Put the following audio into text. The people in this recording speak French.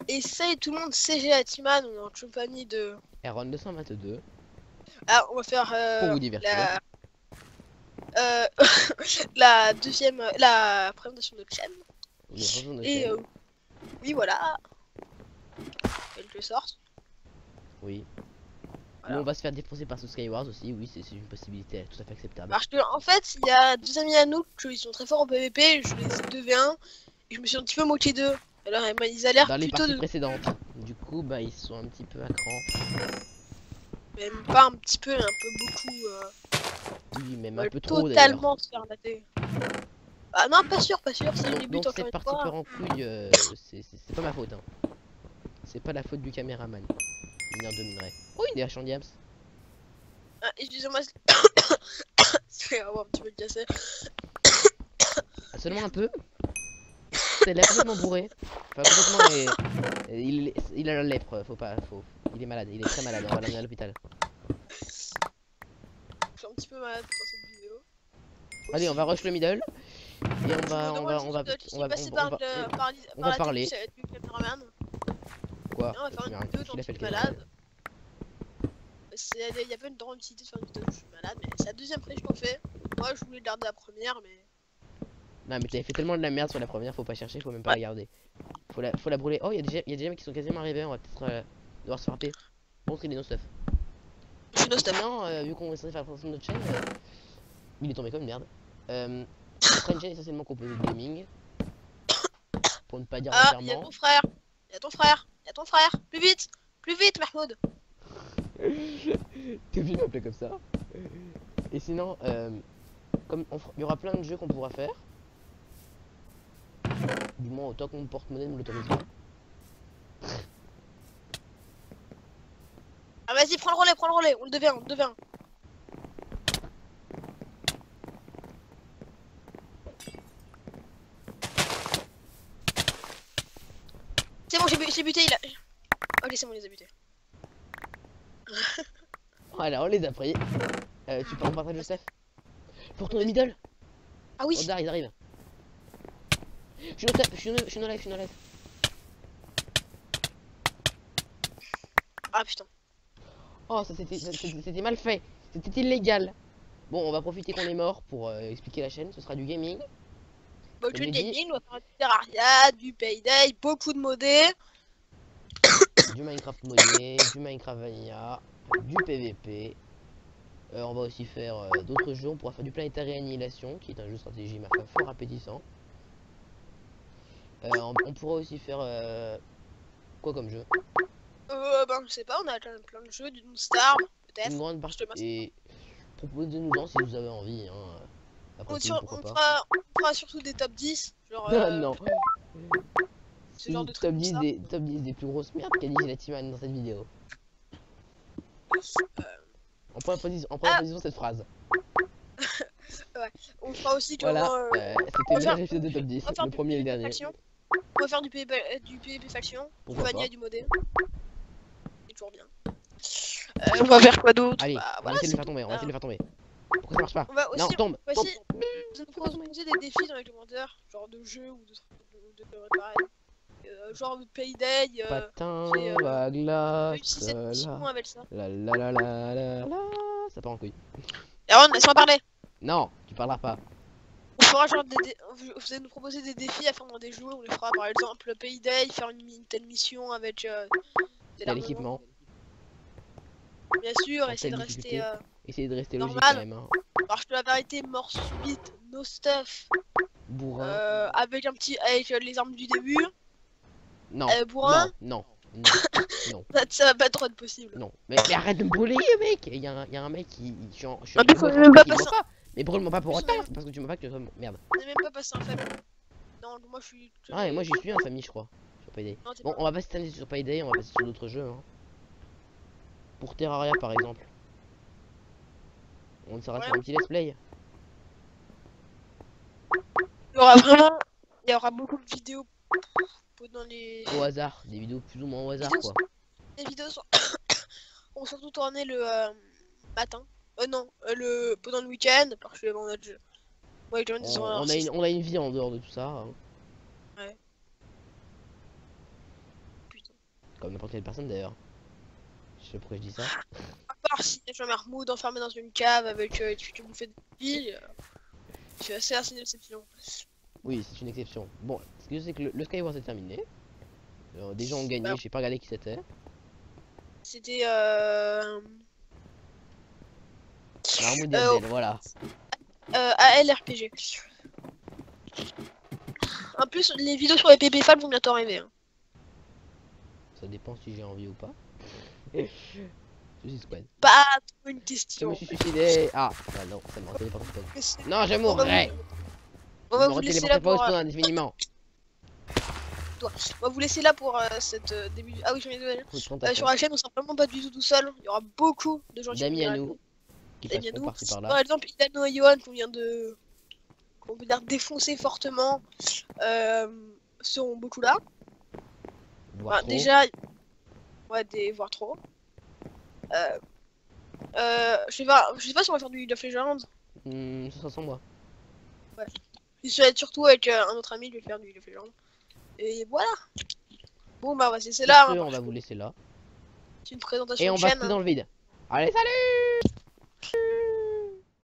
Et salut tout le monde, c'est Géatiman, on est en compagnie de... Aaron 222 Ah, on va faire pour vous divertir. euh, la deuxième... la présentation de notre chaîne. Oui, bonjour nos Et chaînes. oui, voilà. Quelque sorte. Oui. Voilà. Bon, on va se faire défoncer par ce Skywars aussi. Oui, c'est une possibilité tout à fait acceptable. Parce que, en fait, il y a deux amis à nous qui sont très forts en PVP, je les ai 2v1, et je me suis un petit peu moqué d'eux. Alors, ils a l'air Dans les plutôt parties de... précédentes. Du coup, bah, ils sont un petit peu à cran. Même pas un petit peu, un peu beaucoup... Oui, même un veulent peu trop d'ailleurs. totalement se faire mater. Ah non, pas sûr, c'est le début Donc encore cette une partie fois. part en couille, c'est pas ma faute. Hein. C'est pas la faute du caméraman. Mineur de minerai. Oh, il est à Chandiams. Ah, excusez-moi, c'est un petit peu cassé. Seulement un peu. C'est là complètement bourré. Enfin, complètement. Il a la lèpre. Il est malade. Il est très malade. On va l'emmener à l'hôpital. Je suis un petit peu malade pour cette vidéo. Allez, on va rush le middle. Et Je me demande juste qui est passé par la télé, parler. ça va être le caméraman. Quoi? Et on va faire une vidéo Qu'est-ce quand qu'il a tu fait es le caméraman? malade. Il y a pas une grande utilité de faire une vidéo quand je suis malade, mais c'est la deuxième prise qu'on fait. Moi je voulais garder la première, mais... Non, mais t'avais fait tellement de la merde sur la première, faut pas chercher, faut même pas Ouais. la garder. Faut la brûler. Oh, il y a des gens qui sont quasiment arrivés, on va peut-être devoir se frapper. Bon, il est no stuff. Je suis no stuff. Sinon, vu qu'on est censé faire la présentation de notre chaîne, il est tombé comme une merde. Ce sera une chaîne essentiellement composée de gaming. Pour ne pas dire Ah, il y a entièrement. ton frère. Il y a ton frère. Il y a ton frère. Plus vite, Mahmoud. T'es obligé de m'appeler comme ça. Et sinon, comme il y aura plein de jeux qu'on pourra faire. Du moins, autant que mon porte-monnaie nous l'autorisera. Ah vas-y, prends le relais, on le devient, C'est bon, j'ai buté, il a... Ok, c'est bon, il les a butés. Voilà, on les a pris. Tu peux en partager Joseph? Pour tourner middle. Ah oui. Oh, ils arrivent. Je suis no live. Ah putain. Oh, c'était mal fait. C'était illégal. Bon, on va profiter qu'on est mort pour expliquer la chaîne. Ce sera du gaming. Bon, Comme tu j'ai dit, gaming, on va faire du Terraria, du Payday, beaucoup de modés. du Minecraft modé, du Minecraft Vanilla, du PVP. On va aussi faire d'autres jeux. On pourra faire du Planetary Annihilation, qui est un jeu de stratégie, ma foi, fort appétissant. On pourra aussi faire quoi comme jeu? Ben je sais pas, on a plein de jeux, d'une star, Une peut-être. grande Je te partie. Et proposez-nous-en si vous avez envie. Hein. Après tout, pourquoi pas. On fera surtout des top 10, genre Non. ce genre de trucs Top comme 10 ça. top 10 des plus grosses merdes qu'a dit Gelatiman dans cette vidéo. En première position cette phrase. Ouais. On fera aussi Voilà, comment... c'était déjà l'épisode de top 10, on va faire le du premier et le PvP dernier. faction. On va faire du PvP faction, du Pourquoi vanilla pas. et du modé. C'est toujours bien. On va faire quoi d'autre? Allez, Bah on va voilà, essayer de c'est le faire tout. tomber, on va essayer de le faire tomber. Pourquoi ça marche pas? On va Non, aussi, tombe, on va tombe. aussi nous proposer des défis dans les commentaires, genre de jeux ou de pareil. Genre de Payday, Patin, j'ai la réussi glace, cette mission avec ça. la, ça part en couille. Aaron, laisse-moi parler. Non, tu parleras pas. On fera genre vous allez nous proposer des défis à faire dans des jeux, on les fera par exemple Payday, faire une telle mission avec de Tel l'armement. équipement, Bien sûr, en essayer telle de rester difficulté. Essayez de rester logique quand normal. même. Hein. Parce que la vérité, mort subite, no stuff. Bourrin. Avec avec les armes du début. Non, Bourrin. non. Ça va pas trop être possible. Non. Mais arrête de me brûler, mec. Il y a un mec qui... Je suis en Même pas qui me passer voit pas. Mais brûle-moi pas pour un... autant. C'est parce que tu me vois que... Merde. On est même pas passé en famille. Non, moi je suis... Ah, et moi j'y suis en famille, je crois. Sur Payday. Non, t'es Bon, pas... on va pas s'étendre sur Payday, on va passer sur d'autres jeux. Hein. Pour Terraria, par exemple. On sera sur un petit let's play. Il y aura beaucoup de vidéos dans les... Au hasard. Des vidéos plus ou moins au hasard, quoi. Les vidéos sont... ont surtout tourné le matin. Non, pendant le week-end, parce que bon, notre jeu. Ouais, On a une vie en dehors de tout ça. Hein. Ouais. Comme n'importe quelle personne d'ailleurs. Je sais pas pourquoi je dis ça. À part si t'es un Mahmoud enfermé dans une cave avec tu fais que bouffer des billes, c'est assez une exception. Oui, c'est une exception. Bon, ce que je sais que le Skywars est terminé. Des gens ont gagné, Bah, j'ai pas regardé qui c'était. c'était Mahmoud et euh, Abdel, voilà. ALRPG. En plus, les vidéos sur les PPFAL vont bientôt arriver. Hein. Ça dépend si j'ai envie ou pas. Suicide Squad. Pas trop une Je me question. suis suicidé. Ah, bah non, ça m'a téléporté spawn. Mais c'est- Non, je On va mourrai. on Je va me vous laisser là retéléporterai pas au pour spawn indéfiniment. on va vous laisser là pour cette début. Ah oui, j'en ai deux. Faut de Sur présentation. la chaîne, on sera vraiment pas du tout seul. Il y aura beaucoup de gens qui vont D'amis venir à avec nous qui d'amis à passeront nous. par-ci par-là. Par exemple, Ilano et Johan qu'on peut dire défoncer fortement seront beaucoup là. Voire trop. Déjà, ouais, voire trop. Je sais pas si on va faire du League of Legends. Ce sera sans moi. Ça va être surtout avec un autre ami, je vais faire du League of Legends. Et voilà. Bon bah ouais, c'est Sur là. ce, Hein, on va vous laisser là. c'est une présentation Et on de va chaîne. se Hein. dans le vide. Allez, salut!